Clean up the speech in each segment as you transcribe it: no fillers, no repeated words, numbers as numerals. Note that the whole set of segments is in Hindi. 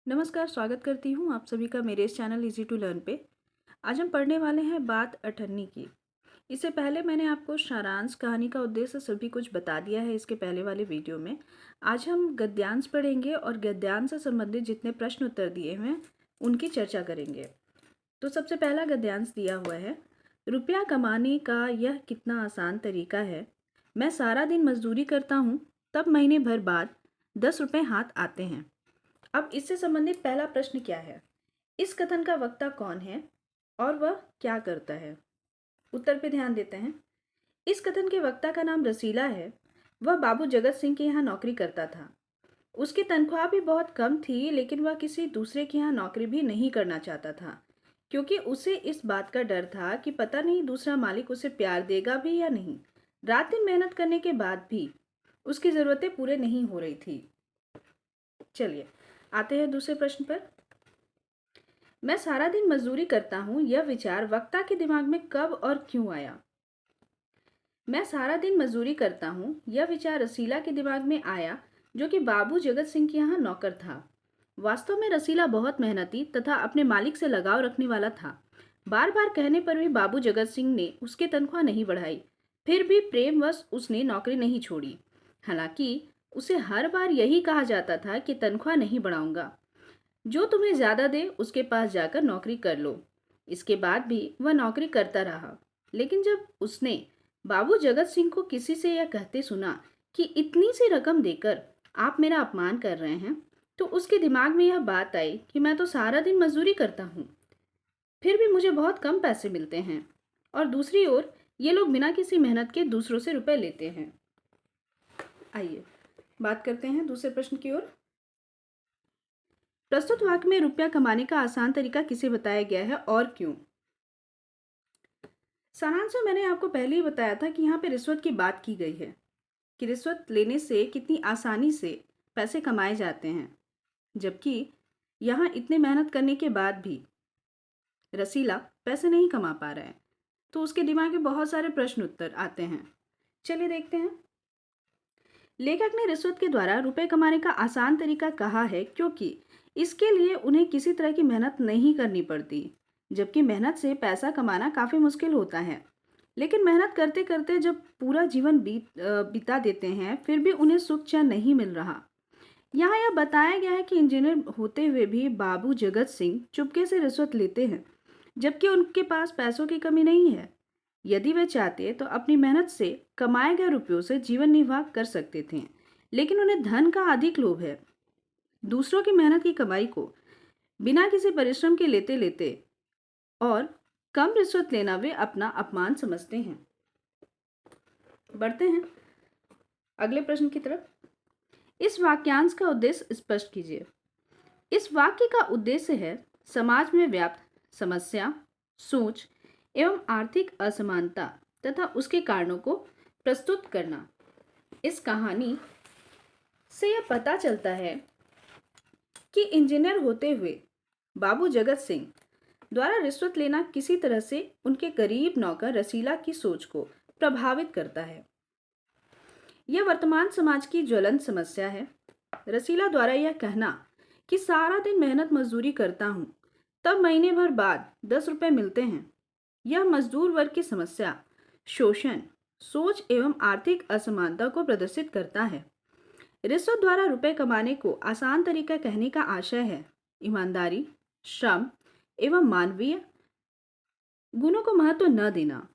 नमस्कार, स्वागत करती हूँ आप सभी का मेरे इस चैनल इजी टू लर्न पे। आज हम पढ़ने वाले हैं बात 58 की। इससे पहले मैंने आपको सारांश कहानी का उद्देश्य सभी कुछ बता दिया है इसके पहले वाले वीडियो में। आज हम गद्यांश पढ़ेंगे और गद्यांश से संबंधित जितने प्रश्न उत्तर दिए हुए हैं उनकी चर्चा करेंगे। तो सबसे पहला गद्यांश दिया हुआ है, रुपया कमाने का यह कितना आसान तरीका है। मैं सारा दिन मजदूरी करता हूँ, तब महीने भर बाद 10 रुपये हाथ आते हैं। अब इससे संबंधित पहला प्रश्न क्या है? इस कथन का वक्ता कौन है और वह क्या करता है? उत्तर पे ध्यान देते हैं। इस कथन के वक्ता का नाम रसीला है। वह बाबू जगत सिंह के यहाँ नौकरी करता था। उसकी तनख्वाह भी बहुत कम थी, लेकिन वह किसी दूसरे के यहाँ नौकरी भी नहीं करना चाहता था, क्योंकि उसे इस बात का डर था कि पता नहीं दूसरा मालिक उसे प्यार देगा भी या नहीं। रात दिन मेहनत करने के बाद भी उसकी ज़रूरतें पूरे नहीं हो रही थी। चलिए आते हैं दूसरे प्रश्न पर। मैं सारा दिन मजदूरी करता हूँ, यह विचार वक्ता के दिमाग में कब और क्यों आया? मैं सारा दिन मजदूरी करता हूँ, यह विचार रसीला के दिमाग में आया, जो कि बाबू जगत सिंह के यहाँ नौकर था। वास्तव में रसीला बहुत मेहनती तथा अपने मालिक से लगाव रखने वाला था। बार बार कहने पर भी बाबू जगत सिंह ने उसकी तनख्वाह नहीं बढ़ाई। फिर भी प्रेमवश उसने नौकरी नहीं छोड़ी। हालांकि उसे हर बार यही कहा जाता था कि तनख्वाह नहीं बढ़ाऊंगा, जो तुम्हें ज्यादा दे उसके पास जाकर नौकरी कर लो। इसके बाद भी वह नौकरी करता रहा, लेकिन जब उसने बाबू जगत सिंह को किसी से यह कहते सुना कि इतनी सी रकम देकर आप मेरा अपमान कर रहे हैं, तो उसके दिमाग में यह बात आई कि मैं तो सारा दिन मजदूरी करता हूँ, फिर भी मुझे बहुत कम पैसे मिलते हैं, और दूसरी ओर ये लोग बिना किसी मेहनत के दूसरों से रुपए लेते हैं। आइए बात करते हैं दूसरे प्रश्न की ओर। प्रस्तुत वाक्य में रुपया कमाने का आसान तरीका किसे बताया गया है और क्यों? सारांश में मैंने आपको पहले ही बताया था कि यहाँ पे रिश्वत की बात की गई है कि रिश्वत लेने से कितनी आसानी से पैसे कमाए जाते हैं, जबकि यहाँ इतने मेहनत करने के बाद भी रसीला पैसे नहीं कमा पा रहा है, तो उसके दिमाग में बहुत सारे प्रश्न उत्तर आते हैं। चलिए देखते हैं। लेखक ने रिश्वत के द्वारा रुपए कमाने का आसान तरीका कहा है, क्योंकि इसके लिए उन्हें किसी तरह की मेहनत नहीं करनी पड़ती, जबकि मेहनत से पैसा कमाना काफ़ी मुश्किल होता है। लेकिन मेहनत करते करते जब पूरा जीवन बिता देते हैं, फिर भी उन्हें सुख चैन नहीं मिल रहा। यहाँ यह बताया गया है कि इंजीनियर होते हुए भी बाबू जगत सिंह चुपके से रिश्वत लेते हैं, जबकि उनके पास पैसों की कमी नहीं है। यदि वे चाहते तो अपनी मेहनत से कमाए गए रुपयों से जीवन निर्वाह कर सकते थे, लेकिन उन्हें धन का अधिक लोभ है। दूसरों की मेहनत की कमाई को बिना किसी परिश्रम के लेते लेते और कम रिश्वत लेना वे अपना अपमान समझते हैं। बढ़ते हैं अगले प्रश्न की तरफ। इस वाक्यांश का उद्देश्य स्पष्ट कीजिए। इस वाक्य का उद्देश्य है समाज में व्याप्त समस्या, सोच एवं आर्थिक असमानता तथा उसके कारणों को प्रस्तुत करना। इस कहानी से यह पता चलता है कि इंजीनियर होते हुए बाबू जगत सिंह द्वारा रिश्वत लेना किसी तरह से उनके गरीब नौकर रसीला की सोच को प्रभावित करता है। यह वर्तमान समाज की ज्वलंत समस्या है। रसीला द्वारा यह कहना कि सारा दिन मेहनत मजदूरी करता हूँ, तब महीने भर बाद 10 रुपये मिलते हैं, यह मजदूर वर्ग की समस्या, शोषण, सोच एवं आर्थिक असमानता को प्रदर्शित करता है। रिश्वत द्वारा रुपए कमाने को आसान तरीका कहने का आशय है ईमानदारी, श्रम एवं मानवीय गुणों को महत्व न देना।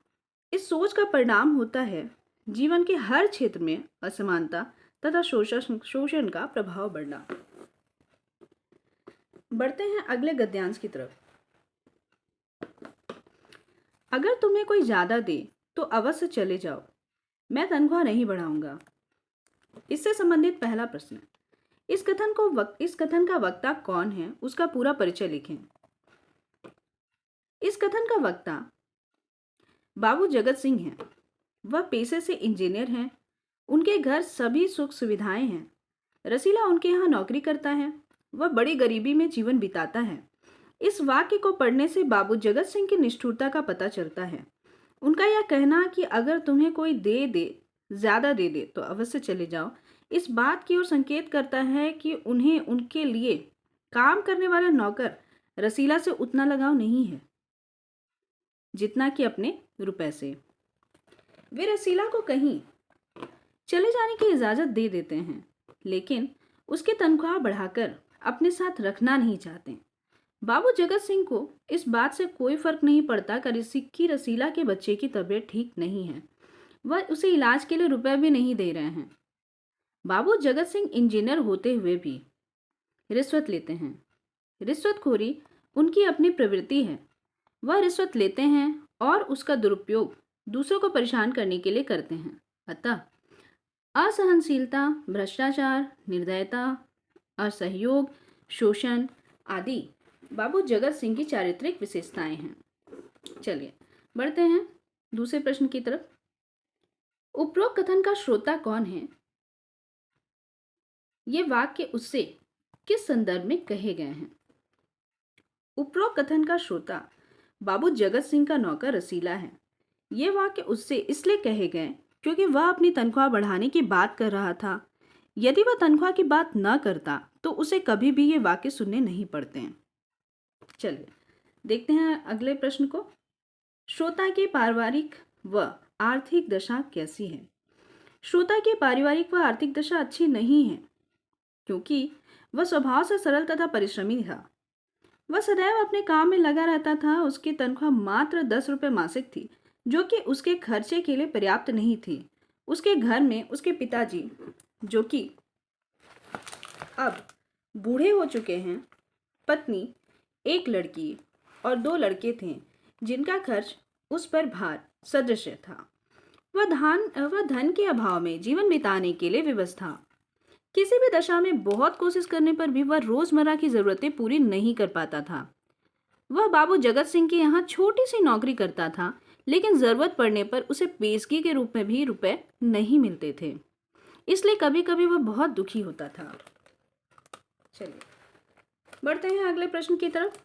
इस सोच का परिणाम होता है जीवन के हर क्षेत्र में असमानता तथा शोषण का प्रभाव बढ़ना। बढ़ते हैं अगले गद्यांश की तरफ। अगर तुम्हें कोई ज्यादा दे तो अवश्य चले जाओ, मैं तनख्वाह नहीं बढ़ाऊंगा। इससे संबंधित पहला प्रश्न, इस कथन का वक्ता कौन है, उसका पूरा परिचय लिखें। इस कथन का वक्ता बाबू जगत सिंह हैं। वह पेशे से इंजीनियर हैं। उनके घर सभी सुख सुविधाएं हैं। रसीला उनके यहाँ नौकरी करता है। वह बड़ी गरीबी में जीवन बिताता है। इस वाक्य को पढ़ने से बाबू जगत सिंह की निष्ठुरता का पता चलता है। उनका यह कहना कि अगर तुम्हें कोई ज्यादा दे दे तो अवश्य चले जाओ, इस बात की ओर संकेत करता है कि उन्हें उनके लिए काम करने वाला नौकर रसीला से उतना लगाव नहीं है जितना कि अपने रुपए से। वे रसीला को कहीं चले जाने की इजाजत दे देते हैं, लेकिन उसकी तनख्वाह बढ़ाकर अपने साथ रखना नहीं चाहते। बाबू जगत सिंह को इस बात से कोई फर्क नहीं पड़ता कि रसीला के बच्चे की तबीयत ठीक नहीं है। वह उसे इलाज के लिए रुपए भी नहीं दे रहे हैं। बाबू जगत सिंह इंजीनियर होते हुए भी रिश्वत लेते हैं। रिश्वतखोरी उनकी अपनी प्रवृत्ति है। वह रिश्वत लेते हैं और उसका दुरुपयोग दूसरों को परेशान करने के लिए करते हैं। अतः असहनशीलता, भ्रष्टाचार, निर्दयता, असहयोग, शोषण आदि बाबू जगत सिंह की चारित्रिक विशेषताएं हैं। चलिए बढ़ते हैं दूसरे प्रश्न की तरफ। उपरोक्त कथन का श्रोता कौन है? ये वाक्य उससे किस संदर्भ में कहे गए हैं? उपरोक्त कथन का श्रोता बाबू जगत सिंह का नौकर रसीला है। ये वाक्य उससे इसलिए कहे गए क्योंकि वह अपनी तनख्वाह बढ़ाने की बात कर रहा था। यदि वह तनख्वाह की बात न करता तो उसे कभी भी ये वाक्य सुनने नहीं पड़ते हैं। चलिए देखते हैं अगले प्रश्न को। श्रोता की पारिवारिक व आर्थिक दशा कैसी है? श्रोता की पारिवारिक व आर्थिक दशा अच्छी नहीं है क्योंकि वह स्वभाव से सरल तथा परिश्रमी था। वह सदैव अपने काम में लगा रहता था। उसकी तनख्वाह मात्र 10 रुपये मासिक थी, जो कि उसके खर्चे के लिए पर्याप्त नहीं थी। उसके घर में उसके पिताजी, जो कि अब बूढ़े हो चुके हैं, पत्नी, एक लड़की और 2 लड़के थे, जिनका खर्च उस पर भार सदृश था। वह धन के अभाव में जीवन बिताने के लिए विवश था। किसी भी दशा में बहुत कोशिश करने पर भी वह रोजमर्रा की जरूरतें पूरी नहीं कर पाता था। वह बाबू जगत सिंह के यहाँ छोटी सी नौकरी करता था, लेकिन जरूरत पड़ने पर उसे पेशगी के रूप में भी रुपए नहीं मिलते थे। इसलिए कभी कभी वह बहुत दुखी होता था। चलिए बढ़ते हैं अगले प्रश्न की तरफ।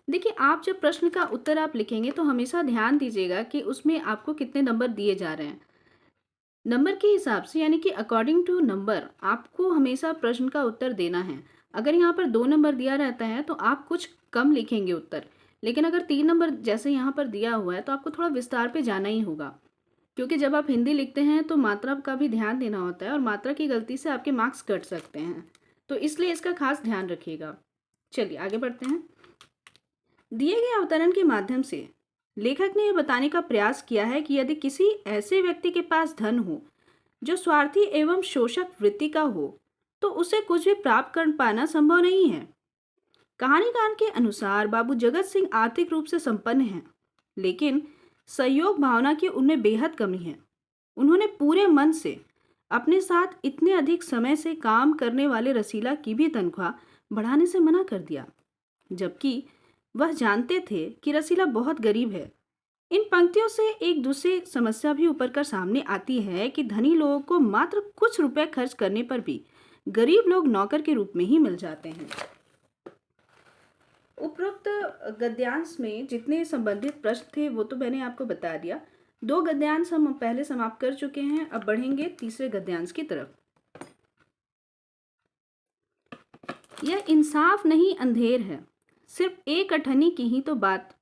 देखिए, आप जब प्रश्न का उत्तर आप लिखेंगे तो हमेशा ध्यान दीजिएगा कि उसमें आपको कितने नंबर दिए जा रहे हैं। नंबर के हिसाब से, यानी कि अकॉर्डिंग टू नंबर, आपको हमेशा प्रश्न का उत्तर देना है। अगर यहाँ पर 2 नंबर दिया रहता है तो आप कुछ कम लिखेंगे उत्तर, लेकिन अगर 3 नंबर जैसे यहाँ पर दिया हुआ है तो आपको थोड़ा विस्तार पे जाना ही होगा, क्योंकि जब आप हिंदी लिखते हैं तो मात्रा का भी ध्यान देना होता है और मात्रा की गलती से आपके मार्क्स कट सकते हैं, तो इसलिए इसका खास ध्यान रखिएगा। चलिए आगे बढ़ते हैं। दिए गए अवतरण के माध्यम से लेखक ने यह बताने का प्रयास किया है कि यदि किसी ऐसे व्यक्ति के पास धन हो जो स्वार्थी एवं शोषक वृत्ति का हो तो उसे कुछ भी प्राप्त कर पाना संभव नहीं है। कहानीकार के अनुसार बाबू जगत सिंह आर्थिक रूप से संपन्न हैं, लेकिन सहयोग भावना की उनमें बेहद कमी है। उन्होंने पूरे मन से अपने साथ इतने अधिक समय से काम करने वाले रसीला की भी तनख्वाह बढ़ाने से मना कर दिया, जबकि वह जानते थे कि रसीला बहुत गरीब है। इन पंक्तियों से एक दूसरी समस्या भी उभर कर सामने आती है कि धनी लोगों को मात्र कुछ रुपए खर्च करने पर भी गरीब लोग नौकर के रूप में ही मिल जाते हैं। उपरोक्त गद्यांश में जितने संबंधित प्रश्न थे वो तो मैंने आपको बता दिया। 2 गद्यांश हम पहले समाप्त कर चुके हैं। अब बढ़ेंगे तीसरे गद्यांश की तरफ। यह इंसाफ नहीं अंधेर है, सिर्फ एक अठन्नी की ही तो बात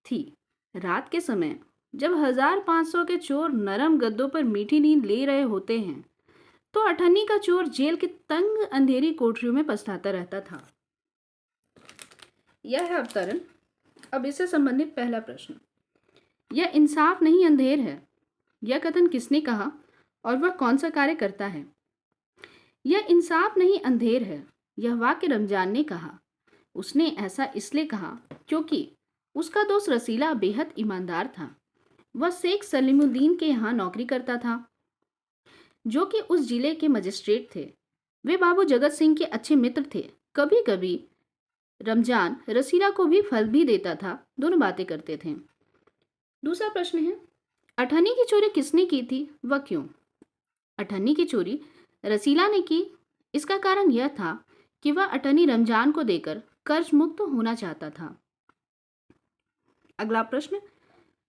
थी। रात के समय जब 1500 के चोर नरम गद्दों पर मीठी नींद ले रहे होते हैं तो अठन्नी का चोर जेल के तंग अंधेरी कोठरियों में पछताता रहता था। यह है अवतरण। अब इससे संबंधित पहला प्रश्न, यह इंसाफ नहीं अंधेर है, यह कथन किसने कहा और वह कौन सा कार्य करता है? यह इंसाफ नहीं अंधेर है, यह वाक्य रमजान ने कहा। उसने ऐसा इसलिए कहा क्योंकि उसका दोस्त रसीला बेहद ईमानदार था। वह शेख सलीमुद्दीन के यहाँ नौकरी करता था, जो कि उस जिले के मजिस्ट्रेट थे। वे बाबू जगत सिंह के अच्छे मित्र थे। कभी कभी रमजान रसीला को भी फल भी देता था। दोनों बातें करते थे। दूसरा प्रश्न है, अठन्नी की चोरी किसने की थी, वह क्यों? अठन्नी की चोरी रसीला ने की। इसका कारण यह था कि वह अठन्नी रमजान को देकर कर्ज मुक्त होना चाहता था। अगला प्रश्न,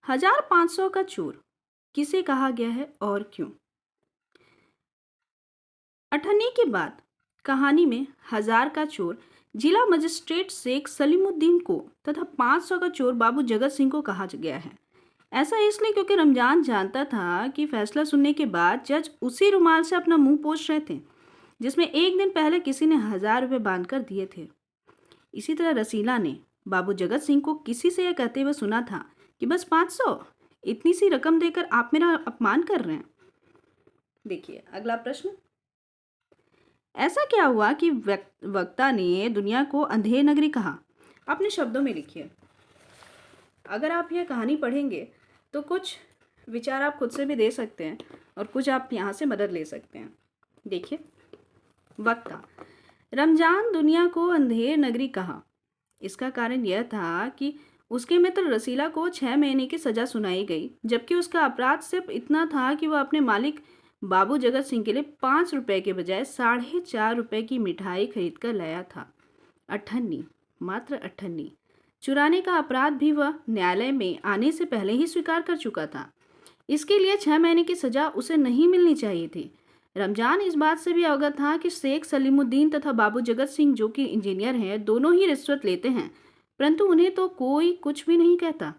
1500 का चोर किसे कहा गया है और क्यों? अठन्नी के बाद कहानी में 1000 का चोर जिला मजिस्ट्रेट शेख सलीमुद्दीन को तथा 500 का चोर बाबू जगत सिंह को कहा गया है। ऐसा इसलिए क्योंकि रमजान जानता था कि फैसला सुनने के बाद जज उसी रुमाल से अपना मुंह पोंछ रहे थे जिसमें एक दिन पहले किसी ने 1000 रुपये बांध कर दिए थे। इसी तरह रसीला ने बाबू जगत सिंह को किसी से यह कहते हुए सुना था कि बस 500, इतनी सी रकम देकर आप मेरा अपमान कर रहे हैं। देखिए अगला प्रश्न। ऐसा क्या हुआ कि वक्ता ने दुनिया को अंधेर नगरी कहा? अपने शब्दों में लिखिए। अगर आप यह कहानी पढ़ेंगे तो कुछ विचार आप खुद से भी दे सकते हैं और कुछ आप यहाँ से मदद ले सकते हैं। देखिए, वक्ता रमजान दुनिया को अंधेर नगरी कहा। इसका कारण यह था कि उसके मित्र रसीला को 6 महीने की सजा सुनाई गई, जबकि उसका अपराध सिर्फ इतना था कि वह अपने मालिक बाबू जगत सिंह के लिए 5 रुपए के बजाय 4.5 रुपए की मिठाई खरीद कर लाया था। अठन्नी, मात्र अठन्नी। चुराने का अपराध भी वह न्यायालय में आने से पहले ही स्वीकार कर चुका था। इसके लिए 6 महीने की सजा उसे नहीं मिलनी चाहिए थी। रमजान इस बात से भी अवगत था कि शेख सलीमुद्दीन तथा बाबू जगत सिंह, जो कि इंजीनियर हैं, दोनों ही रिश्वत लेते हैं, परंतु उन्हें तो कोई कुछ भी नहीं कहता।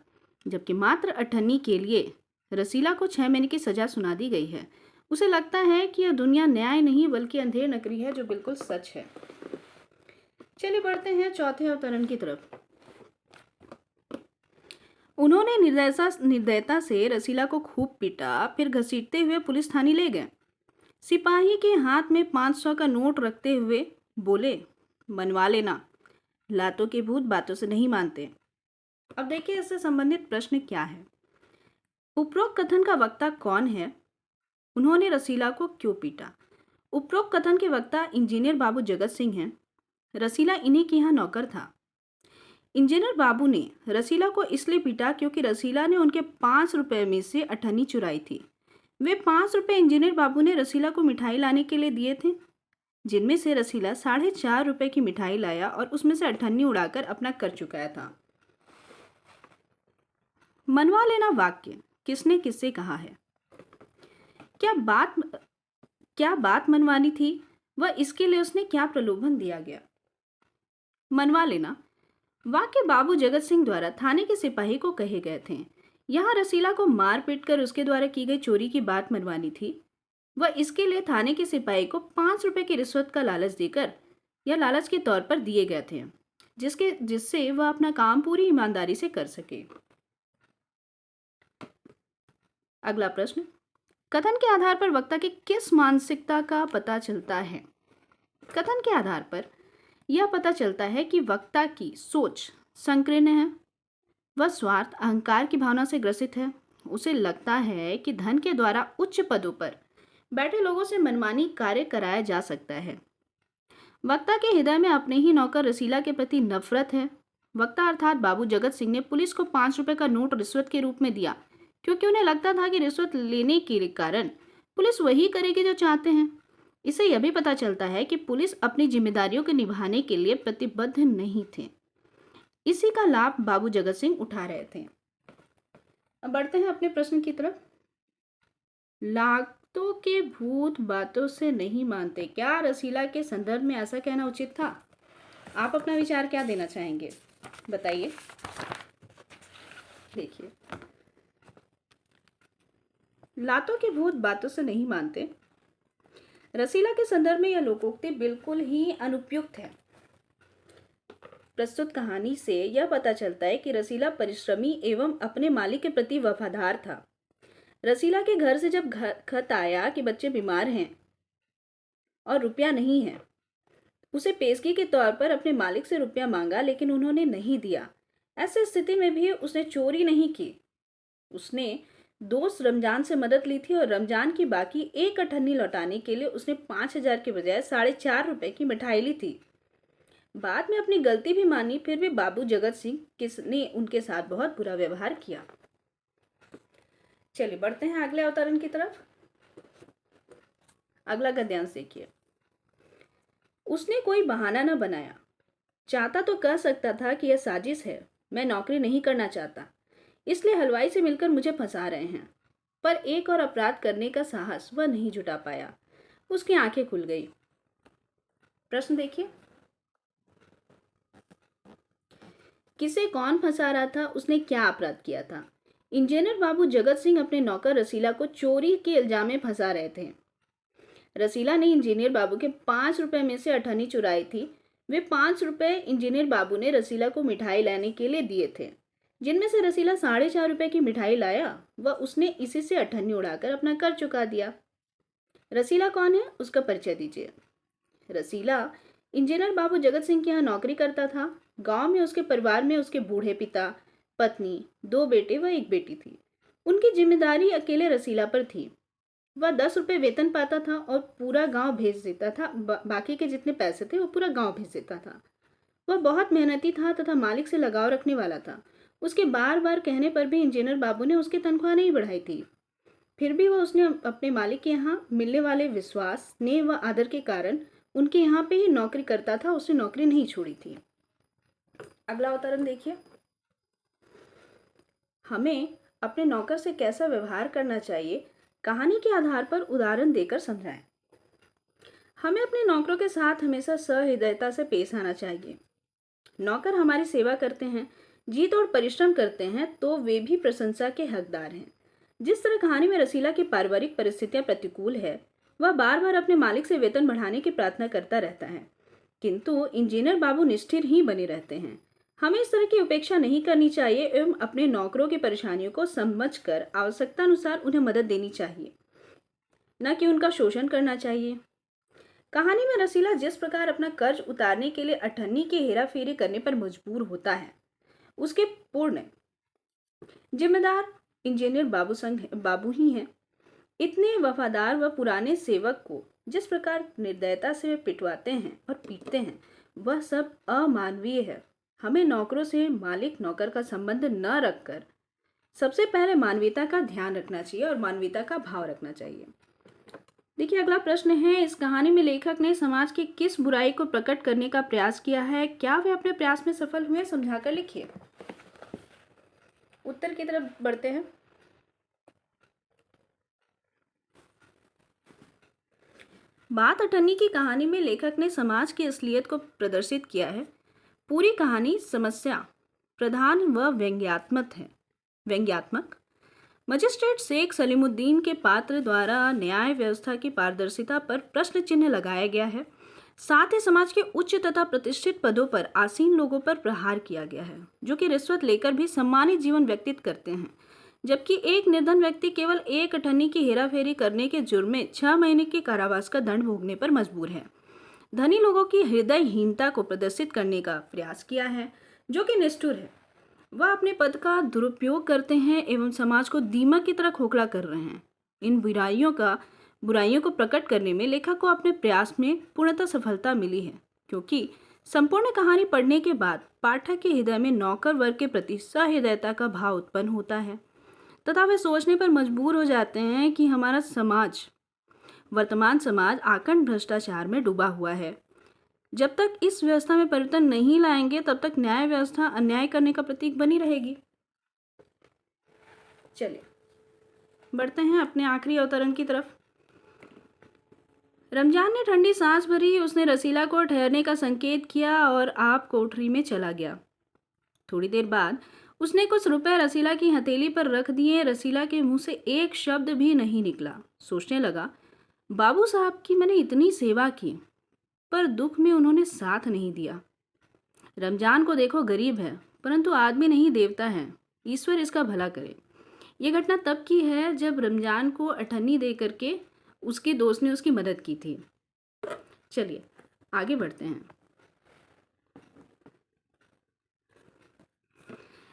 जबकि मात्र अठन्नी के लिए रसीला को 6 महीने की सजा सुना दी गई है। उसे लगता है कि यह दुनिया न्याय नहीं बल्कि अंधेर नगरी है, जो बिल्कुल सच है। चलिए बढ़ते हैं चौथे अवतरण की तरफ। उन्होंने निर्दयता से रसीला को खूब पीटा, फिर घसीटते हुए पुलिस थाने ले गए। सिपाही के हाथ में 500 का नोट रखते हुए बोले, मनवा लेना, लातों के भूत बातों से नहीं मानते। अब देखिए इससे संबंधित प्रश्न क्या है। उपरोक्त कथन का वक्ता कौन है? उन्होंने रसीला को क्यों पीटा? उपरोक्त कथन के वक्ता इंजीनियर बाबू जगत सिंह हैं। रसीला इन्हीं के यहाँ नौकर था। इंजीनियर बाबू ने रसीला को इसलिए पीटा क्योंकि रसीला ने उनके 5 रुपए में से अठन्नी चुराई थी। वे 5 रुपए इंजीनियर बाबू ने रसीला को मिठाई लाने के लिए दिए थे, जिनमें से रसीला 4.5 रुपए की मिठाई लाया और उसमें से अठन्नी उड़ाकर अपना कर चुकाया था। मनवा लेना वाक्य किसने किससे कहा है? क्या बात मनवानी थी? वह इसके लिए उसने क्या प्रलोभन दिया गया? मनवा लेना वाक्य बाबू जगत सिंह द्वारा थाने के सिपाही को कहे गए थे। यहाँ रसीला को मार पीट कर उसके द्वारा की गई चोरी की बात मनवानी थी। वह इसके लिए थाने के सिपाही को 5 रुपए की रिश्वत का लालच देकर या लालच के तौर पर दिए गए थे, जिससे वह अपना काम पूरी ईमानदारी से कर सके। अगला प्रश्न। कथन के आधार पर वक्ता की किस मानसिकता का पता चलता है? कथन के आधार पर यह पता चलता है कि वक्ता की सोच संकीर्ण है। वह स्वार्थ, अहंकार की भावना से ग्रसित है। उसे लगता है कि धन के द्वारा उच्च पदों पर बैठे लोगों से मनमानी कार्य कराया जा सकता है। वक्ता के हृदय में अपने ही नौकर रसीला के प्रति नफरत है। वक्ता अर्थात बाबू जगत सिंह ने पुलिस को 5 रुपए का नोट रिश्वत के रूप में दिया, क्योंकि उन्हें लगता था कि रिश्वत लेने के कारण पुलिस वही करेगी जो चाहते हैं। इससे यह भी पता चलता है कि पुलिस अपनी जिम्मेदारियों को निभाने के लिए प्रतिबद्ध नहीं थे। इसी का लाभ बाबू जगत सिंह उठा रहे थे। अब बढ़ते हैं अपने प्रश्न की तरफ। लातों के भूत बातों से नहीं मानते, क्या रसीला के संदर्भ में ऐसा कहना उचित था? आप अपना विचार क्या देना चाहेंगे, बताइए। देखिए, लातों के भूत बातों से नहीं मानते, रसीला के संदर्भ में यह लोकोक्ति बिल्कुल ही अनुपयुक्त है। प्रस्तुत कहानी से यह पता चलता है कि रसीला परिश्रमी एवं अपने मालिक के प्रति वफादार था। रसीला के घर से जब खत आया कि बच्चे बीमार हैं और रुपया नहीं है, उसे पेशगी के तौर पर अपने मालिक से रुपया मांगा, लेकिन उन्होंने नहीं दिया। ऐसी स्थिति में भी उसने चोरी नहीं की। उसने दोस्त रमजान से मदद ली थी और रमजान की बाकी एक अठन्नी लौटाने के लिए उसने 5000 के बजाय 4.5 रुपए की मिठाई ली थी। बाद में अपनी गलती भी मानी, फिर भी बाबू जगत सिंह किसने उनके साथ बहुत बुरा व्यवहार किया। चलिए बढ़ते हैं अगले अवतरण की तरफ। अगला गद्यांश देखिए। उसने कोई बहाना न बनाया। चाहता तो कह सकता था कि यह साजिश है, मैं नौकरी नहीं करना चाहता, इसलिए हलवाई से मिलकर मुझे फंसा रहे हैं। पर एक और अपराध करने का साहस वह नहीं जुटा पाया। उसकी आंखें खुल गई। प्रश्न देखिए, किसे कौन फंसा रहा था, उसने क्या अपराध किया था? इंजीनियर बाबू जगत सिंह अपने नौकर रसीला को चोरी के इल्जाम में फंसा रहे थे। रसीला ने इंजीनियर बाबू के 5 रुपए में से अठन्नी चुराई थी। वे 5 रुपए इंजीनियर बाबू ने रसीला को मिठाई लाने के लिए दिए थे, जिनमें से रसीला 4.5 रुपए की मिठाई लाया व उसने इसी से अठन्नी उड़ाकर अपना कर चुका दिया। रसीला कौन है, उसका परिचय दीजिए। रसीला इंजीनियर बाबू जगत सिंह के यहाँ नौकरी करता था। गांव में उसके परिवार में उसके बूढ़े पिता, पत्नी, 2 बेटे व 1 बेटी थी। उनकी जिम्मेदारी अकेले रसीला पर थी। वह 10 रुपए वेतन पाता था और पूरा गांव भेज देता था। बाकी के जितने पैसे थे वो पूरा गांव भेज देता था। वह बहुत मेहनती था तथा मालिक से लगाव रखने वाला था। उसके बार बार कहने पर भी इंजीनियर बाबू ने उसकी तनख्वाह नहीं बढ़ाई थी। फिर भी वह उसने अपने मालिक के यहाँ मिलने वाले विश्वास, स्नेह व आदर के कारण उनके यहाँ पे ही नौकरी करता था। उसने नौकरी नहीं छोड़ी थी। अगला उदाहरण देखिए, हमें अपने नौकर से कैसा व्यवहार करना चाहिए, कहानी के आधार पर उदाहरण देकर समझाएं। हमें अपने नौकरों के साथ हमेशा सहृदयता से पेश आना चाहिए। नौकर हमारी सेवा करते हैं, जी तोड़ परिश्रम करते हैं, तो वे भी प्रशंसा के हकदार हैं। जिस तरह कहानी में रसीला की पारिवारिक परिस्थितियां प्रतिकूल है, वह बार बार अपने मालिक से वेतन बढ़ाने की प्रार्थना करता रहता है, किंतु इंजीनियर बाबू निष्ठिर ही बने रहते हैं। हमें इस तरह की उपेक्षा नहीं करनी चाहिए एवं अपने नौकरों की परेशानियों को समझकर आवश्यकता अनुसार उन्हें मदद देनी चाहिए, न कि उनका शोषण करना चाहिए। कहानी में रसीला जिस प्रकार अपना कर्ज उतारने के लिए अठन्नी की हेराफेरी करने पर मजबूर होता है, उसके पूर्ण जिम्मेदार इंजीनियर बाबू ही हैं। इतने वफादार व पुराने सेवक को जिस प्रकार निर्दयता से वे पिटवाते हैं और पीटते हैं, वह सब अमानवीय है। हमें नौकरों से मालिक नौकर का संबंध न रखकर सबसे पहले मानवीयता का ध्यान रखना चाहिए और मानवीयता का भाव रखना चाहिए। देखिए, अगला प्रश्न है, इस कहानी में लेखक ने समाज की किस बुराई को प्रकट करने का प्रयास किया है? क्या वे अपने प्रयास में सफल हुए? समझाकर लिखिए। उत्तर की तरफ बढ़ते हैं। बात अठन्नी की कहानी में लेखक ने समाज की असलियत को प्रदर्शित किया है। पूरी कहानी समस्या प्रधान व व्यंग्यात्मक। मजिस्ट्रेट शेख सलीमुद्दीन के पात्र द्वारा न्याय व्यवस्था की पारदर्शिता पर प्रश्न चिन्ह लगाया गया है। साथ ही समाज के उच्च तथा प्रतिष्ठित पदों पर आसीन लोगों पर प्रहार किया गया है, जो कि रिश्वत लेकर भी सम्मानित जीवन व्यतीत करते हैं, जबकि एक निर्धन व्यक्ति केवल एक अठन्नी की हेराफेरी करने के जुर्म में 6 महीने के कारावास का दंड भोगने पर मजबूर है। धनी लोगों की हृदयहीनता को प्रदर्शित करने का प्रयास किया है, जो कि निष्ठुर है। वह अपने पद का दुरुपयोग करते हैं एवं समाज को दीमक की तरह खोखला कर रहे हैं। इन बुराइयों को प्रकट करने में लेखक को अपने प्रयास में पूर्णतः सफलता मिली है, क्योंकि संपूर्ण कहानी पढ़ने के बाद पाठक के हृदय में नौकर वर्ग के प्रति सहृदयता का भाव उत्पन्न होता है तथा वे सोचने पर मजबूर हो जाते हैं कि हमारा वर्तमान समाज आकंठ भ्रष्टाचार में डूबा हुआ है। जब तक इस व्यवस्था में परिवर्तन नहीं लाएंगे, तब तक न्याय व्यवस्था अन्याय करने का प्रतीक बनी रहेगी। चलिए बढ़ते हैं अपने आखिरी अवतरण की तरफ। रमजान ने ठंडी सांस भरी। उसने रसीला को ठहरने का संकेत किया और आप कोठरी में चला गया। थोड़ी देर बाद उसने कुछ रुपए रसीला की हथेली पर रख दिए। रसीला के मुंह से एक शब्द भी नहीं निकला। सोचने लगा, बाबू साहब की मैंने इतनी सेवा की, पर दुख में उन्होंने साथ नहीं दिया। रमजान को देखो, गरीब है, परंतु आदमी नहीं देवता है। ईश्वर इसका भला करे। यह घटना तब की है जब रमजान को अठन्नी दे करके उसके दोस्त ने उसकी मदद की थी। चलिए आगे बढ़ते हैं।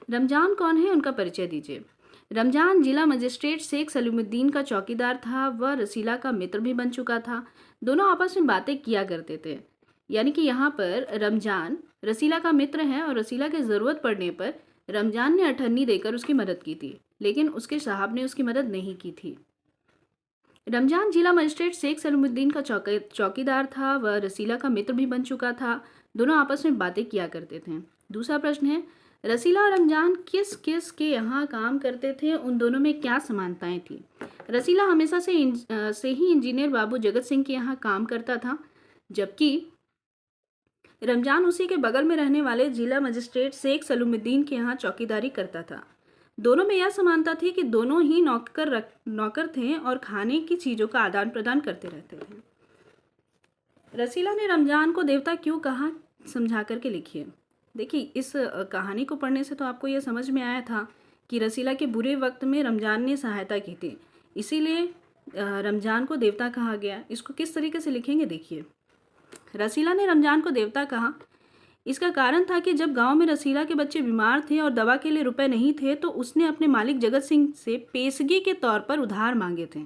रमजान कौन है, उनका परिचय दीजिए। रमजान जिला मजिस्ट्रेट शेख सलीमुद्दीन का चौकीदार था। वह रसीला का मित्र भी बन चुका था। दोनों आपस में बातें किया करते थे। यानी कि यहाँ पर रमजान रसीला का मित्र है और रसीला की ज़रूरत पड़ने पर रमजान ने अठन्नी देकर उसकी मदद की थी, लेकिन उसके साहब ने उसकी मदद नहीं की थी। रमजान जिला मजिस्ट्रेट शेख सलीमुद्दीन का चौकीदार था। वह रसीला का मित्र भी बन चुका था। दोनों आपस में बातें किया करते थे। दूसरा प्रश्न है, रसीला और रमजान किस किस के यहाँ काम करते थे? उन दोनों में क्या समानताएं थी? रसीला हमेशा से ही इंजीनियर बाबू जगत सिंह के यहाँ काम करता था, जबकि रमजान उसी के बगल में रहने वाले जिला मजिस्ट्रेट शेख सलूमुद्दीन के यहाँ चौकीदारी करता था। दोनों में यह समानता थी कि दोनों ही नौकर थे और खाने की चीज़ों का आदान प्रदान करते रहते थे। रसीला ने रमजान को देवता क्यों कहा, समझा करके लिखिए। देखिए, इस कहानी को पढ़ने से तो आपको यह समझ में आया था कि रसीला के बुरे वक्त में रमजान ने सहायता की थी, इसीलिए रमजान को देवता कहा गया। इसको किस तरीके से लिखेंगे, देखिए। रसीला ने रमजान को देवता कहा, इसका कारण था कि जब गांव में रसीला के बच्चे बीमार थे और दवा के लिए रुपए नहीं थे तो उसने अपने मालिक जगत सिंह से पेशगी के तौर पर उधार मांगे थे,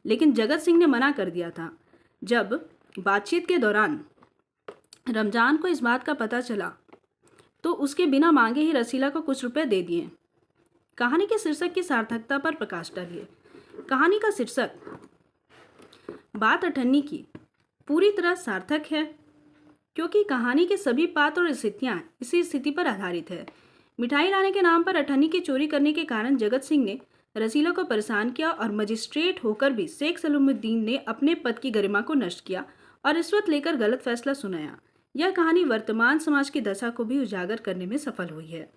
लेकिन जगत सिंह ने मना कर दिया था। जब बातचीत के दौरान रमजान को इस बात का पता चला तो उसके बिना मांगे ही रसीला को कुछ रुपए दे दिए। कहानी के शीर्षक की सार्थकता पर प्रकाश डालिए। कहानी का शीर्षक बात अठन्नी की पूरी तरह सार्थक है, क्योंकि कहानी के सभी पात्र और स्थितियाँ इसी स्थिति पर आधारित है। मिठाई लाने के नाम पर अठन्नी की चोरी करने के कारण जगत सिंह ने रसीला को परेशान किया और मजिस्ट्रेट होकर भी शेख सलूमुद्दीन ने अपने पद की गरिमा को नष्ट किया और रिश्वत लेकर गलत फैसला सुनाया। यह कहानी वर्तमान समाज की दशा को भी उजागर करने में सफल हुई है।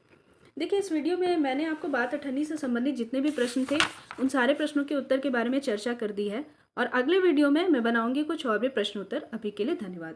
देखिए, इस वीडियो में मैंने आपको बात अठन्नी से संबंधित जितने भी प्रश्न थे उन सारे प्रश्नों के उत्तर के बारे में चर्चा कर दी है और अगले वीडियो में मैं बनाऊंगी कुछ और भी प्रश्नोत्तर। अभी के लिए धन्यवाद।